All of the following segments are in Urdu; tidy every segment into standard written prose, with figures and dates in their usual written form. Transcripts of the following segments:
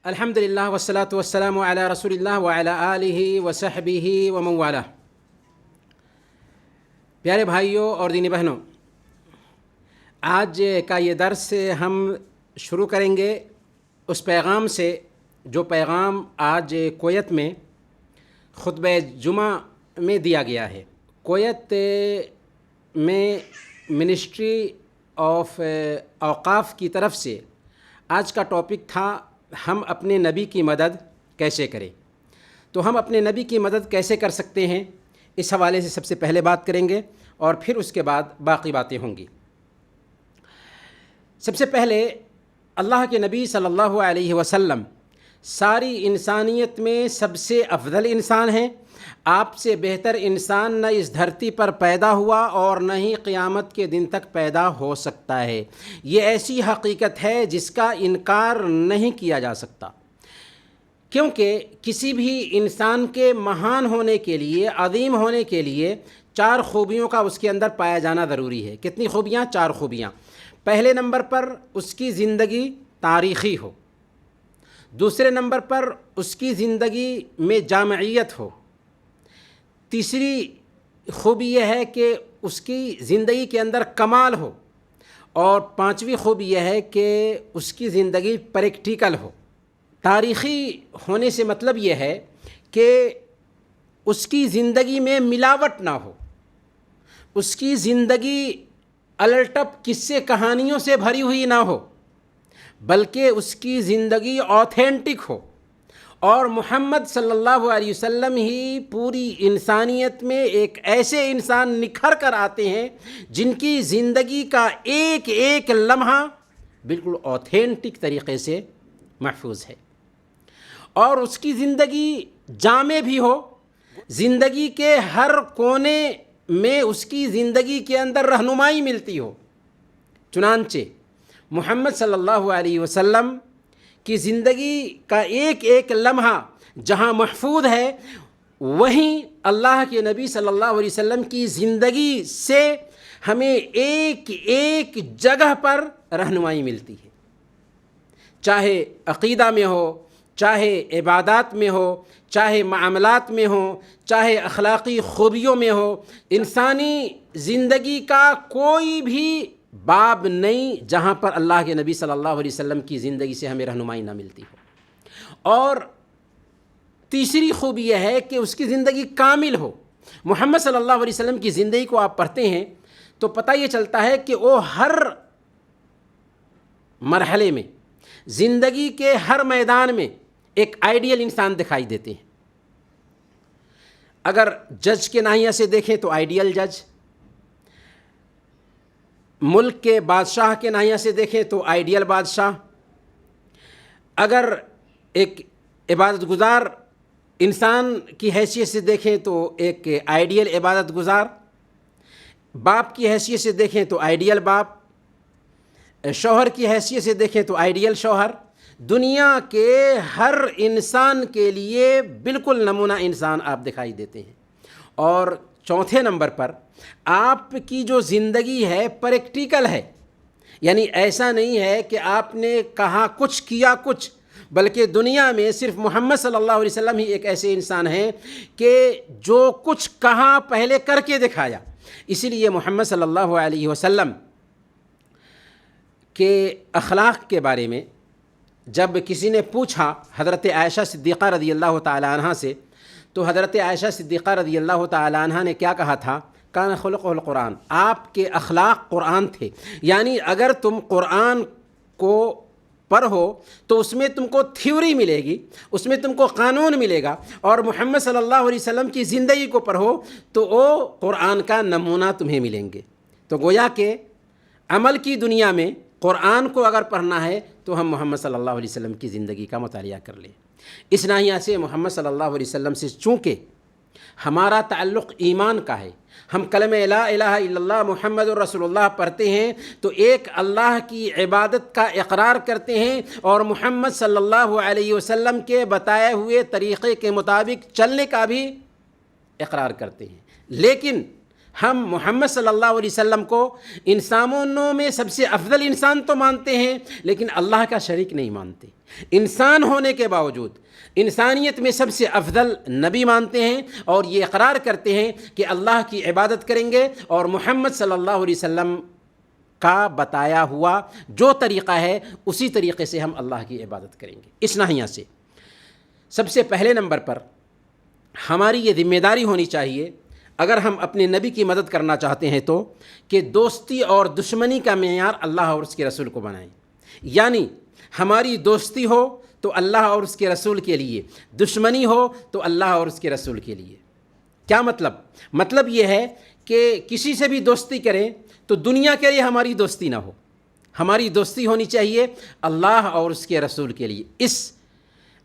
الحمدللہ والصلاۃ والسلام علی رسول اللہ وعلی آلہ وصحبہ ومن والہ۔ پیارے بھائیوں اور دینی بہنوں، آج کا یہ درس ہم شروع کریں گے اس پیغام سے جو پیغام آج کویت میں خطبہ جمعہ میں دیا گیا ہے۔ کویت میں منسٹری آف اوقاف کی طرف سے آج کا ٹاپک تھا ہم اپنے نبی کی مدد کیسے کریں۔ تو ہم اپنے نبی کی مدد کیسے کر سکتے ہیں، اس حوالے سے سب سے پہلے بات کریں گے اور پھر اس کے بعد باقی باتیں ہوں گی۔ سب سے پہلے اللہ کے نبی صلی اللہ علیہ وسلم ساری انسانیت میں سب سے افضل انسان ہیں۔ آپ سے بہتر انسان نہ اس دھرتی پر پیدا ہوا اور نہ ہی قیامت کے دن تک پیدا ہو سکتا ہے۔ یہ ایسی حقیقت ہے جس کا انکار نہیں کیا جا سکتا، کیونکہ کسی بھی انسان کے مہان ہونے کے لیے، عظیم ہونے کے لیے 4 خوبیوں کا اس کے اندر پایا جانا ضروری ہے۔ کتنی خوبیاں؟ 4 خوبیاں۔ پہلے نمبر پر اس کی زندگی تاریخی ہو، دوسرے نمبر پر اس کی زندگی میں جامعیت ہو، تیسری خوبی یہ ہے کہ اس کی زندگی کے اندر کمال ہو، اور 5ویں خوبی یہ ہے کہ اس کی زندگی پریکٹیکل ہو۔ تاریخی ہونے سے مطلب یہ ہے کہ اس کی زندگی میں ملاوٹ نہ ہو، اس کی زندگی الٹپ قصے کہانیوں سے بھری ہوئی نہ ہو، بلکہ اس کی زندگی آتھینٹک ہو۔ اور محمد صلی اللہ علیہ وسلم ہی پوری انسانیت میں ایک ایسے انسان نکھر کر آتے ہیں جن کی زندگی کا ایک ایک لمحہ بالکل آتھینٹک طریقے سے محفوظ ہے، اور اس کی زندگی جامع بھی ہو، زندگی کے ہر کونے میں اس کی زندگی کے اندر رہنمائی ملتی ہو۔ چنانچہ محمد صلی اللہ علیہ وسلم کی زندگی کا ایک ایک لمحہ جہاں محفوظ ہے، وہیں اللہ کے نبی صلی اللہ علیہ وسلم کی زندگی سے ہمیں ایک ایک جگہ پر رہنمائی ملتی ہے، چاہے عقیدہ میں ہو، چاہے عبادات میں ہو، چاہے معاملات میں ہو، چاہے اخلاقی خوبیوں میں ہو۔ انسانی زندگی کا کوئی بھی باب نہیں جہاں پر اللہ کے نبی صلی اللہ علیہ وسلم کی زندگی سے ہمیں رہنمائی نہ ملتی ہو۔ اور تیسری خوبی یہ ہے کہ اس کی زندگی کامل ہو۔ محمد صلی اللہ علیہ وسلم کی زندگی کو آپ پڑھتے ہیں تو پتہ یہ چلتا ہے کہ وہ ہر مرحلے میں، زندگی کے ہر میدان میں ایک آئیڈیل انسان دکھائی دیتے ہیں۔ اگر جج کے ناحیے سے دیکھیں تو آئیڈیل جج، ملک کے بادشاہ کے ناحیے سے دیکھیں تو آئیڈیل بادشاہ، اگر ایک عبادت گزار انسان کی حیثیت سے دیکھیں تو ایک آئیڈیل عبادت گزار، باپ کی حیثیت سے دیکھیں تو آئیڈیل باپ، شوہر کی حیثیت سے دیکھیں تو آئیڈیل شوہر۔ دنیا کے ہر انسان کے لیے بالکل نمونہ انسان آپ دکھائی دیتے ہیں۔ اور چوتھے نمبر پر آپ کی جو زندگی ہے پریکٹیکل ہے، یعنی ایسا نہیں ہے کہ آپ نے کہا کچھ کیا کچھ، بلکہ دنیا میں صرف محمد صلی اللہ علیہ وسلم ہی ایک ایسے انسان ہیں کہ جو کچھ کہا پہلے کر کے دکھایا۔ اسی لیے محمد صلی اللہ علیہ وسلم کے اخلاق کے بارے میں جب کسی نے پوچھا حضرت عائشہ صدیقہ رضی اللہ تعالی عنہ سے، تو حضرت عائشہ صدیقہ رضی اللہ تعالی عنہ نے کیا کہا تھا؟ کان خلقہ القرآن، آپ کے اخلاق قرآن تھے۔ یعنی اگر تم قرآن کو پڑھو تو اس میں تم کو تھیوری ملے گی، اس میں تم کو قانون ملے گا، اور محمد صلی اللہ علیہ وسلم کی زندگی کو پڑھو تو وہ قرآن کا نمونہ تمہیں ملیں گے۔ تو گویا کہ عمل کی دنیا میں قرآن کو اگر پڑھنا ہے تو ہم محمد صلی اللہ علیہ وسلم کی زندگی کا مطالعہ کر لیں۔ اس ناحیہ سے محمد صلی اللہ علیہ وسلم سے چونکہ ہمارا تعلق ایمان کا ہے، ہم کلمہ لا الہ الا اللہ محمد رسول اللہ پڑھتے ہیں تو ایک اللہ کی عبادت کا اقرار کرتے ہیں، اور محمد صلی اللہ علیہ وسلم کے بتائے ہوئے طریقے کے مطابق چلنے کا بھی اقرار کرتے ہیں۔ لیکن ہم محمد صلی اللہ علیہ وسلم کو انسانوں میں سب سے افضل انسان تو مانتے ہیں، لیکن اللہ کا شریک نہیں مانتے۔ انسان ہونے کے باوجود انسانیت میں سب سے افضل نبی مانتے ہیں، اور یہ اقرار کرتے ہیں کہ اللہ کی عبادت کریں گے، اور محمد صلی اللہ علیہ وسلم کا بتایا ہوا جو طریقہ ہے اسی طریقے سے ہم اللہ کی عبادت کریں گے۔ اس ناحیہ سے سب سے پہلے نمبر پر ہماری یہ ذمہ داری ہونی چاہیے، اگر ہم اپنے نبی کی مدد کرنا چاہتے ہیں تو، کہ دوستی اور دشمنی کا معیار اللہ اور اس کے رسول کو بنائیں۔ یعنی ہماری دوستی ہو تو اللہ اور اس کے رسول کے لیے، دشمنی ہو تو اللہ اور اس کے رسول کے لیے۔ کیا مطلب؟ مطلب یہ ہے کہ کسی سے بھی دوستی کریں تو دنیا کے لیے ہماری دوستی نہ ہو، ہماری دوستی ہونی چاہیے اللہ اور اس کے رسول کے لیے۔ اس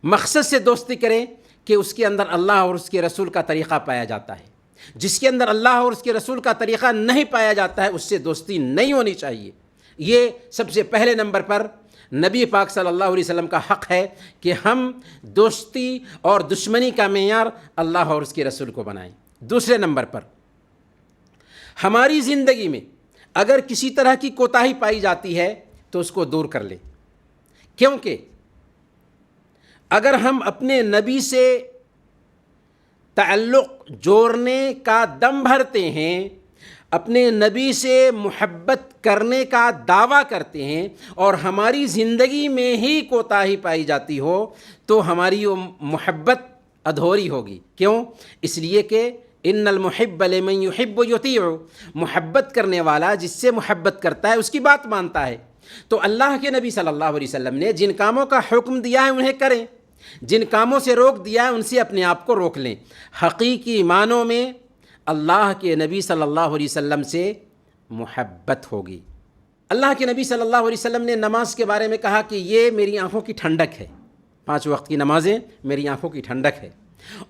مقصد سے دوستی کریں کہ اس کے اندر اللہ اور اس کے رسول کا طریقہ پایا جاتا ہے۔ جس کے اندر اللہ اور اس کے رسول کا طریقہ نہیں پایا جاتا ہے اس سے دوستی نہیں ہونی چاہیے۔ یہ سب سے پہلے نمبر پر نبی پاک صلی اللہ علیہ وسلم کا حق ہے کہ ہم دوستی اور دشمنی کا معیار اللہ اور اس کے رسول کو بنائیں۔ دوسرے نمبر پر ہماری زندگی میں اگر کسی طرح کی کوتاہی پائی جاتی ہے تو اس کو دور کر لیں، کیونکہ اگر ہم اپنے نبی سے تعلق جوڑنے کا دم بھرتے ہیں، اپنے نبی سے محبت کرنے کا دعویٰ کرتے ہیں، اور ہماری زندگی میں ہی کوتاہی پائی جاتی ہو تو ہماری وہ محبت ادھوری ہوگی۔ کیوں؟ اس لیے کہ ان المحب لمن یحب یطیع، محبت کرنے والا جس سے محبت کرتا ہے اس کی بات مانتا ہے۔ تو اللہ کے نبی صلی اللہ علیہ وسلم نے جن کاموں کا حکم دیا ہے انہیں کریں، جن کاموں سے روک دیا ہے ان سے اپنے آپ کو روک لیں۔ حقیقی معنوں میں اللہ کے نبی صلی اللہ علیہ وسلم سے محبت ہوگی۔ اللہ کے نبی صلی اللہ علیہ وسلم نے نماز کے بارے میں کہا کہ یہ میری آنکھوں کی ٹھنڈک ہے، 5 وقت کی نمازیں میری آنکھوں کی ٹھنڈک ہے۔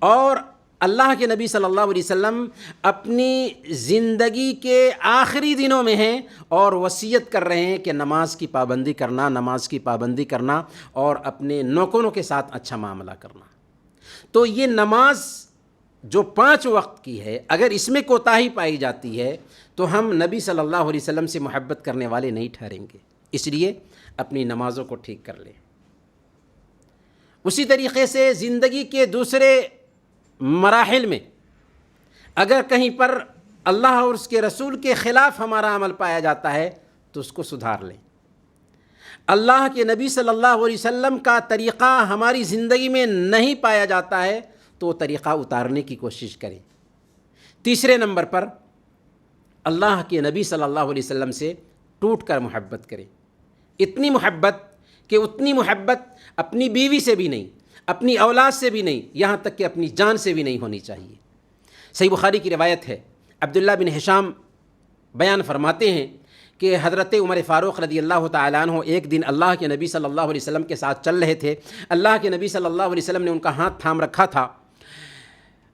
اور اللہ کے نبی صلی اللہ علیہ وسلم اپنی زندگی کے آخری دنوں میں ہیں اور وصیت کر رہے ہیں کہ نماز کی پابندی کرنا، نماز کی پابندی کرنا اور اپنے نوکروں کے ساتھ اچھا معاملہ کرنا۔ تو یہ نماز جو 5 وقت کی ہے، اگر اس میں کوتاہی پائی جاتی ہے تو ہم نبی صلی اللہ علیہ وسلم سے محبت کرنے والے نہیں ٹھہریں گے۔ اس لیے اپنی نمازوں کو ٹھیک کر لیں۔ اسی طریقے سے زندگی کے دوسرے مراحل میں اگر کہیں پر اللہ اور اس کے رسول کے خلاف ہمارا عمل پایا جاتا ہے تو اس کو سدھار لیں۔ اللہ کے نبی صلی اللہ علیہ وسلم کا طریقہ ہماری زندگی میں نہیں پایا جاتا ہے تو وہ طریقہ اتارنے کی کوشش کریں۔ تیسرے نمبر پر اللہ کے نبی صلی اللہ علیہ وسلم سے ٹوٹ کر محبت کریں، اتنی محبت کہ اتنی محبت اپنی بیوی سے بھی نہیں، اپنی اولاد سے بھی نہیں، یہاں تک کہ اپنی جان سے بھی نہیں ہونی چاہیے۔ صحیح بخاری کی روایت ہے، عبداللہ بن ہشام بیان فرماتے ہیں کہ حضرت عمر فاروق رضی اللہ تعالیٰ عنہ ایک دن اللہ کے نبی صلی اللہ علیہ وسلم کے ساتھ چل رہے تھے۔ اللہ کے نبی صلی اللہ علیہ وسلم نے ان کا ہاتھ تھام رکھا تھا۔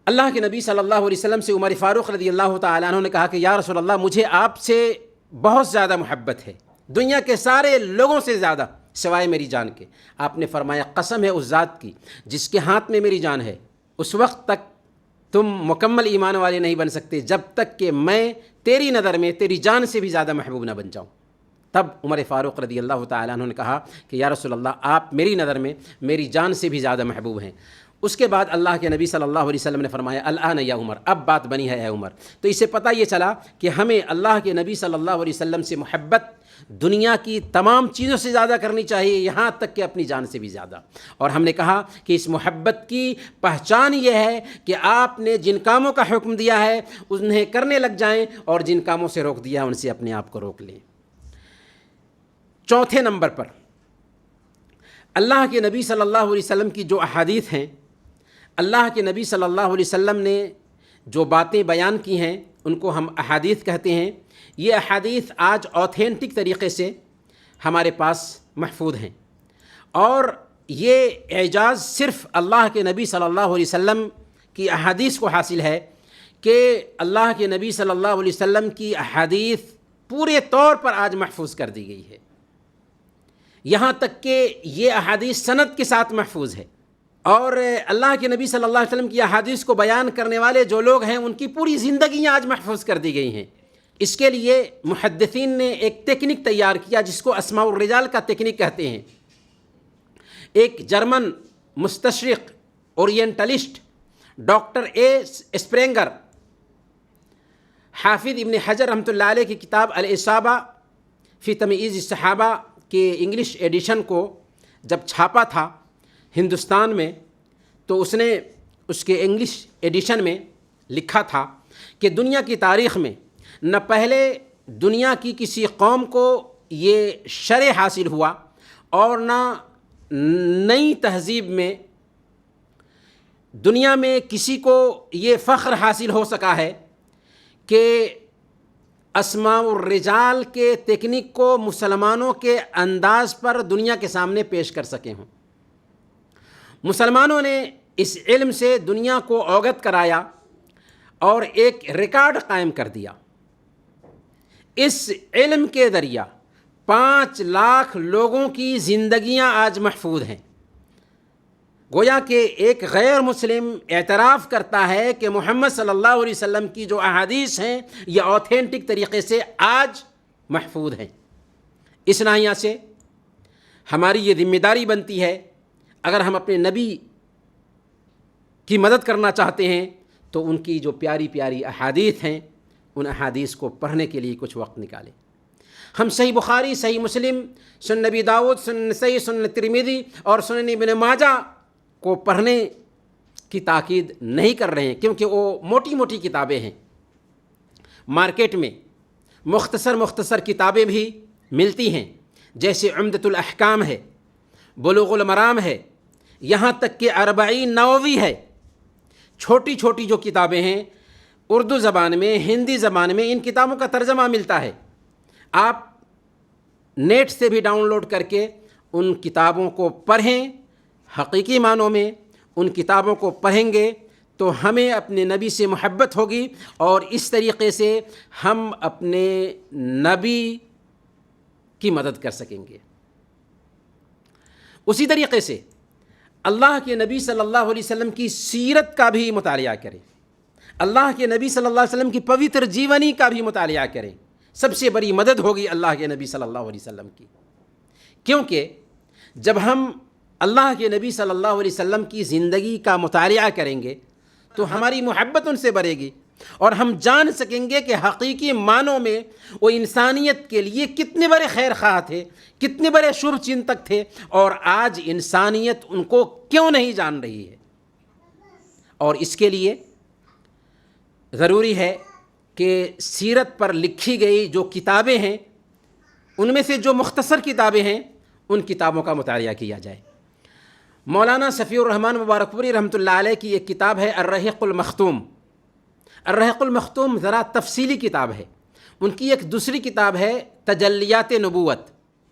اللہ کے نبی صلی اللہ علیہ وسلم سے عمر فاروق رضی اللہ تعالیٰ عنہ نے کہا کہ یا رسول اللہ، مجھے آپ سے بہت زیادہ محبت ہے، دنیا کے سارے لوگوں سے زیادہ، سوائے میری جان کے۔ آپ نے فرمایا قسم ہے اس ذات کی جس کے ہاتھ میں میری جان ہے، اس وقت تک تم مکمل ایمان والے نہیں بن سکتے جب تک کہ میں تیری نظر میں تیری جان سے بھی زیادہ محبوب نہ بن جاؤں۔ تب عمر فاروق رضی اللہ تعالیٰ عنہ نے کہا کہ یا رسول اللہ، آپ میری نظر میں میری جان سے بھی زیادہ محبوب ہیں۔ اس کے بعد اللہ کے نبی صلی اللہ علیہ وسلم نے فرمایا الآن یا عمر، اب بات بنی ہے اے عمر۔ تو اس سے پتہ یہ چلا کہ ہمیں اللہ کے نبی صلی اللہ علیہ وسلم سے محبت دنیا کی تمام چیزوں سے زیادہ کرنی چاہیے، یہاں تک کہ اپنی جان سے بھی زیادہ۔ اور ہم نے کہا کہ اس محبت کی پہچان یہ ہے کہ آپ نے جن کاموں کا حکم دیا ہے انہیں کرنے لگ جائیں، اور جن کاموں سے روک دیا ہے ان سے اپنے آپ کو روک لیں۔ چوتھے نمبر پر اللہ کے نبی صلی اللہ علیہ وسلم کی جو احادیث ہیں، اللہ کے نبی صلی اللہ علیہ وسلم نے جو باتیں بیان کی ہیں ان کو ہم احادیث کہتے ہیں۔ یہ احادیث آج اوتھینٹک طریقے سے ہمارے پاس محفوظ ہیں، اور یہ اعجاز صرف اللہ کے نبی صلی اللہ علیہ وسلم کی احادیث کو حاصل ہے کہ اللہ کے نبی صلی اللہ علیہ وسلم کی احادیث پورے طور پر آج محفوظ کر دی گئی ہے، یہاں تک کہ یہ احادیث سند کے ساتھ محفوظ ہے۔ اور اللہ کے نبی صلی اللہ علیہ وسلم کی احادیث کو بیان کرنے والے جو لوگ ہیں ان کی پوری زندگیاں آج محفوظ کر دی گئی ہیں۔ اس کے لیے محدثین نے ایک تکنیک تیار کیا جس کو اسماء الرجال کا تکنیک کہتے ہیں۔ ایک جرمن مستشرق اورینٹلسٹ ڈاکٹر اے اسپرینگر، حافظ ابن حجر رحمۃ اللہ علیہ کی کتاب الاصابہ فی تمییز الصحابہ کے انگلش ایڈیشن کو جب چھاپا تھا ہندوستان میں، تو اس نے اس کے انگلش ایڈیشن میں لکھا تھا کہ دنیا کی تاریخ میں نہ پہلے دنیا کی کسی قوم کو یہ شرع حاصل ہوا اور نہ نئی تہذیب میں دنیا میں کسی کو یہ فخر حاصل ہو سکا ہے کہ اسماء الرجال کے تکنیک کو مسلمانوں کے انداز پر دنیا کے سامنے پیش کر سکے ہوں۔ مسلمانوں نے اس علم سے دنیا کو اوگت کرایا اور ایک ریکارڈ قائم کر دیا۔ اس علم کے ذریعہ 5 لاکھ لوگوں کی زندگیاں آج محفوظ ہیں۔ گویا کہ ایک غیر مسلم اعتراف کرتا ہے کہ محمد صلی اللہ علیہ وسلم کی جو احادیث ہیں یہ اوتھینٹک طریقے سے آج محفوظ ہیں۔ اس ناحیہ سے ہماری یہ ذمہ داری بنتی ہے، اگر ہم اپنے نبی کی مدد کرنا چاہتے ہیں تو ان کی جو پیاری پیاری احادیث ہیں ان احادیث کو پڑھنے کے لیے کچھ وقت نکالیں۔ ہم صحیح بخاری، صحیح مسلم، سنن نبی داؤد، سنن نسائی، سنن ترمذی اور سنن ابن ماجہ کو پڑھنے کی تاکید نہیں کر رہے ہیں، کیونکہ وہ موٹی موٹی کتابیں ہیں۔ مارکیٹ میں مختصر کتابیں بھی ملتی ہیں، جیسے عمدۃ الاحکام ہے، بلوغ المرام ہے، یہاں تک کہ 40 نووی ہے۔ چھوٹی چھوٹی جو کتابیں ہیں اردو زبان میں، ہندی زبان میں ان کتابوں کا ترجمہ ملتا ہے۔ آپ نیٹ سے بھی ڈاؤن لوڈ کر کے ان کتابوں کو پڑھیں۔ حقیقی معنوں میں ان کتابوں کو پڑھیں گے تو ہمیں اپنے نبی سے محبت ہوگی اور اس طریقے سے ہم اپنے نبی کی مدد کر سکیں گے۔ اسی طریقے سے اللہ کے نبی صلی اللہ علیہ وسلم کی سیرت کا بھی مطالعہ کریں، اللہ کے نبی صلی اللہ علیہ وسلم کی پوتر جیونی کا بھی مطالعہ کریں۔ سب سے بڑی مدد ہوگی اللہ کے نبی صلی اللہ علیہ وسلم کی، کیونکہ جب ہم اللہ کے نبی صلی اللہ علیہ وسلم کی زندگی کا مطالعہ کریں گے تو ہماری محبت ان سے بڑھے گی اور ہم جان سکیں گے کہ حقیقی معنوں میں وہ انسانیت کے لیے کتنے بڑے خیر خواہ تھے، کتنے بڑے شبھ چنتک تھے، اور آج انسانیت ان کو کیوں نہیں جان رہی ہے۔ اور اس کے لیے ضروری ہے کہ سیرت پر لکھی گئی جو کتابیں ہیں ان میں سے جو مختصر کتابیں ہیں ان کتابوں کا مطالعہ کیا جائے۔ مولانا صفی الرحمن مبارک پوری رحمۃ اللہ علیہ کی ایک کتاب ہے الرحیق المختوم۔ الرحیق المختوم ذرا تفصیلی کتاب ہے۔ ان کی ایک دوسری کتاب ہے تجلیات نبوت۔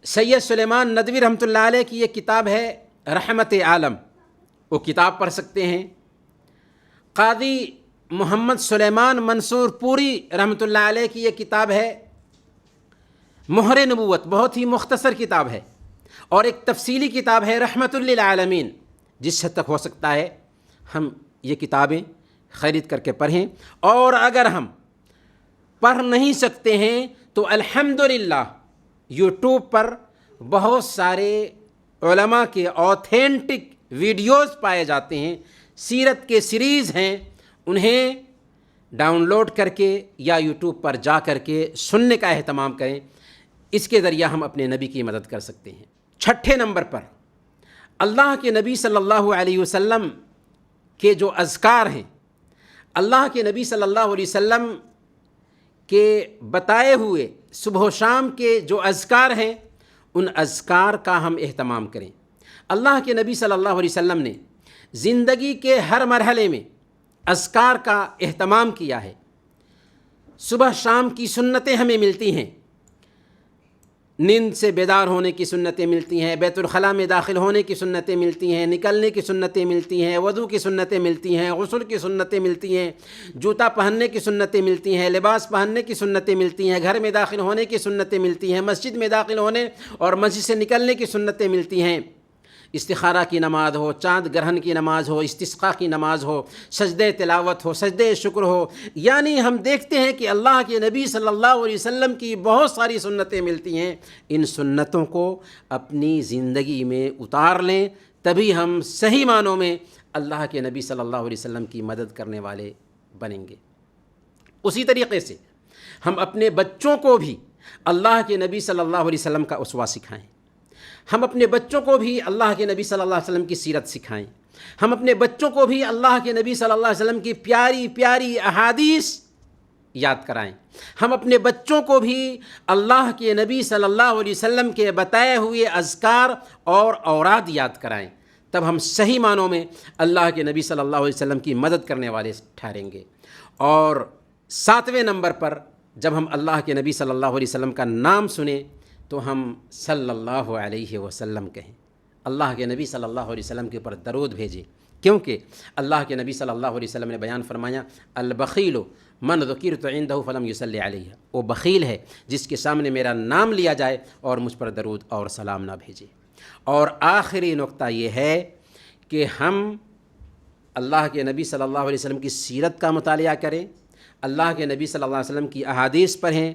سید سلیمان ندوی رحمۃ اللہ علیہ کی ایک کتاب ہے رحمت عالم، وہ کتاب پڑھ سکتے ہیں۔ قاضی محمد سلیمان منصور پوری رحمۃ اللہ علیہ کی ایک کتاب ہے مہر نبوت، بہت ہی مختصر کتاب ہے۔ اور ایک تفصیلی کتاب ہے رحمت للعالمین۔ جس حد تک ہو سکتا ہے ہم یہ کتابیں خرید کر کے پڑھیں، اور اگر ہم پڑھ نہیں سکتے ہیں تو الحمدللہ یوٹیوب پر بہت سارے علماء کے اوتھینٹک ویڈیوز پائے جاتے ہیں، سیرت کے سیریز ہیں، انہیں ڈاؤن لوڈ کر کے یا یوٹیوب پر جا کر کے سننے کا اہتمام کریں۔ اس کے ذریعہ ہم اپنے نبی کی مدد کر سکتے ہیں۔ 6 نمبر پر اللہ کے نبی صلی اللہ علیہ وسلم کے جو اذکار ہیں، اللہ کے نبی صلی اللہ علیہ وسلم کے بتائے ہوئے صبح و شام کے جو اذکار ہیں ان اذکار کا ہم اہتمام کریں۔ اللہ کے نبی صلی اللہ علیہ وسلم نے زندگی کے ہر مرحلے میں اذکار کا اہتمام کیا ہے۔ صبح شام کی سنتیں ہمیں ملتی ہیں، نیند سے بیدار ہونے کی سنتیں ملتی ہیں، بیت الخلاء میں داخل ہونے کی سنتیں ملتی ہیں، نکلنے کی سنتیں ملتی ہیں، وضو کی سنتیں ملتی ہیں، غسل کی سنتیں ملتی ہیں، جوتا پہننے کی سنتیں ملتی ہیں، لباس پہننے کی سنتیں ملتی ہیں، گھر میں داخل ہونے کی سنتیں ملتی ہیں، مسجد میں داخل ہونے اور مسجد سے نکلنے کی سنتیں ملتی ہیں۔ استخارہ کی نماز ہو، چاند گرہن کی نماز ہو، استسقاء کی نماز ہو، سجدہ تلاوت ہو، سجدہ شکر ہو، یعنی ہم دیکھتے ہیں کہ اللہ کے نبی صلی اللہ علیہ وسلم کی بہت ساری سنتیں ملتی ہیں۔ ان سنتوں کو اپنی زندگی میں اتار لیں، تبھی ہم صحیح معنوں میں اللہ کے نبی صلی اللہ علیہ وسلم کی مدد کرنے والے بنیں گے۔ اسی طریقے سے ہم اپنے بچوں کو بھی اللہ کے نبی صلی اللہ علیہ وسلم کا اسوہ سکھائیں، ہم اپنے بچوں کو بھی اللہ کے نبی صلی اللہ علیہ وسلم کی سیرت سکھائیں، ہم اپنے بچوں کو بھی اللہ کے نبی صلی اللہ علیہ وسلم کی پیاری پیاری احادیث یاد کرائیں، ہم اپنے بچوں کو بھی اللہ کے نبی صلی اللہ علیہ وسلم کے بتائے ہوئے اذکار اور اوراد یاد کرائیں، تب ہم صحیح معنوں میں اللہ کے نبی صلی اللہ علیہ وسلم کی مدد کرنے والے ٹھہریں گے۔ اور 7ویں نمبر پر جب ہم اللہ کے نبی صلی اللہ علیہ وسلم کا نام سنیں تو ہم صلی اللہ علیہ وسلم کہیں، اللہ کے نبی صلی اللہ علیہ وسلم کے اوپر درود بھیجیں، کیونکہ اللہ کے نبی صلی اللہ علیہ وسلم نے بیان فرمایا البخیل من ذکرت عنده فلم یصلی علیہ، وہ بخیل ہے جس کے سامنے میرا نام لیا جائے اور مجھ پر درود اور سلام نہ بھیجے۔ اور آخری نقطہ یہ ہے کہ ہم اللہ کے نبی صلی اللہ علیہ وسلم کی سیرت کا مطالعہ کریں، اللہ کے نبی صلی اللہ علیہ وسلم کی احادیث پڑھیں،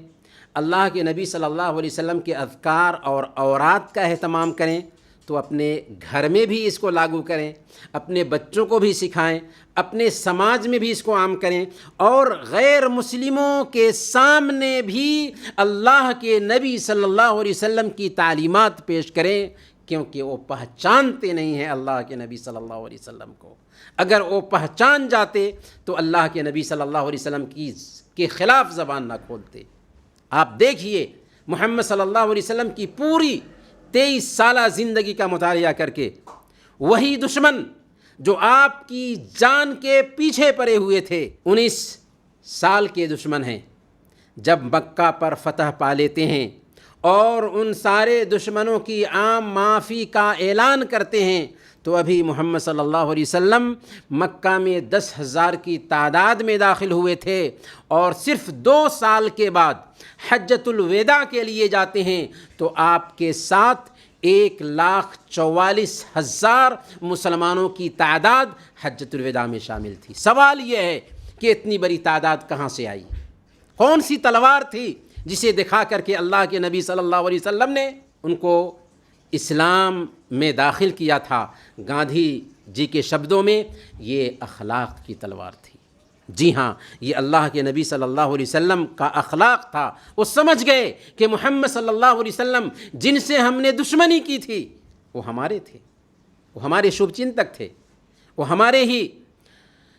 اللہ کے نبی صلی اللہ علیہ وسلم کے اذکار اور اوراد کا اہتمام کریں، تو اپنے گھر میں بھی اس کو لاگو کریں، اپنے بچوں کو بھی سکھائیں، اپنے سماج میں بھی اس کو عام کریں، اور غیر مسلموں کے سامنے بھی اللہ کے نبی صلی اللہ علیہ وسلم کی تعلیمات پیش کریں، کیونکہ وہ پہچانتے نہیں ہیں اللہ کے نبی صلی اللہ علیہ وسلم کو۔ اگر وہ پہچان جاتے تو اللہ کے نبی صلی اللہ علیہ وسلم کے خلاف زبان نہ کھولتے۔ آپ دیکھیے محمد صلی اللہ علیہ وسلم کی پوری 23 سالہ زندگی کا مطالعہ کر کے وہی دشمن جو آپ کی جان کے پیچھے پڑے ہوئے تھے 19 سال کے دشمن ہیں، جب مکہ پر فتح پا لیتے ہیں اور ان سارے دشمنوں کی عام معافی کا اعلان کرتے ہیں، تو ابھی محمد صلی اللہ علیہ وسلم مکہ میں 10,000 کی تعداد میں داخل ہوئے تھے، اور صرف 2 سال کے بعد حجۃ الوداع کے لیے جاتے ہیں تو آپ کے ساتھ 1,44,000 مسلمانوں کی تعداد حجۃ الوداع میں شامل تھی۔ سوال یہ ہے کہ اتنی بڑی تعداد کہاں سے آئی؟ کون سی تلوار تھی جسے دکھا کر کے اللہ کے نبی صلی اللہ علیہ وسلم نے ان کو اسلام میں داخل کیا تھا؟ گاندھی جی کے شبدوں میں یہ اخلاق کی تلوار تھی۔ جی ہاں، یہ اللہ کے نبی صلی اللہ علیہ وسلم کا اخلاق تھا۔ وہ سمجھ گئے کہ محمد صلی اللہ علیہ وسلم جن سے ہم نے دشمنی کی تھی وہ ہمارے تھے، وہ ہمارے شبھ چنتک تھے، وہ ہمارے ہی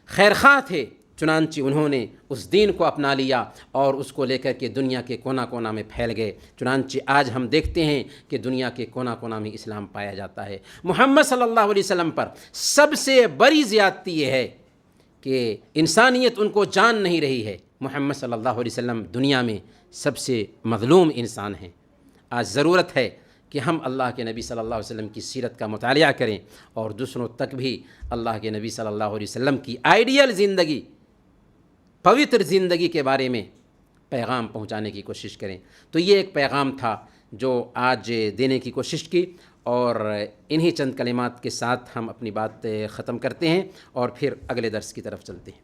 خیرخواہ تھے، چنانچہ انہوں نے اس دین کو اپنا لیا اور اس کو لے کر کے دنیا کے کونا کونا میں پھیل گئے۔ چنانچہ آج ہم دیکھتے ہیں کہ دنیا کے کونا کونا میں اسلام پایا جاتا ہے۔ محمد صلی اللہ علیہ وسلم پر سب سے بڑی زیادتی یہ ہے کہ انسانیت ان کو جان نہیں رہی ہے۔ محمد صلی اللہ علیہ وسلم دنیا میں سب سے مظلوم انسان ہیں۔ آج ضرورت ہے کہ ہم اللہ کے نبی صلی اللہ علیہ وسلم کی سیرت کا مطالعہ کریں اور دوسروں تک بھی اللہ کے نبی صلی اللہ علیہ وسلم کی آئیڈیل زندگی، پوتر زندگی کے بارے میں پیغام پہنچانے کی کوشش کریں۔ تو یہ ایک پیغام تھا جو آج دینے کی کوشش کی، اور انہی چند کلمات کے ساتھ ہم اپنی بات ختم کرتے ہیں اور پھر اگلے درس کی طرف چلتے ہیں۔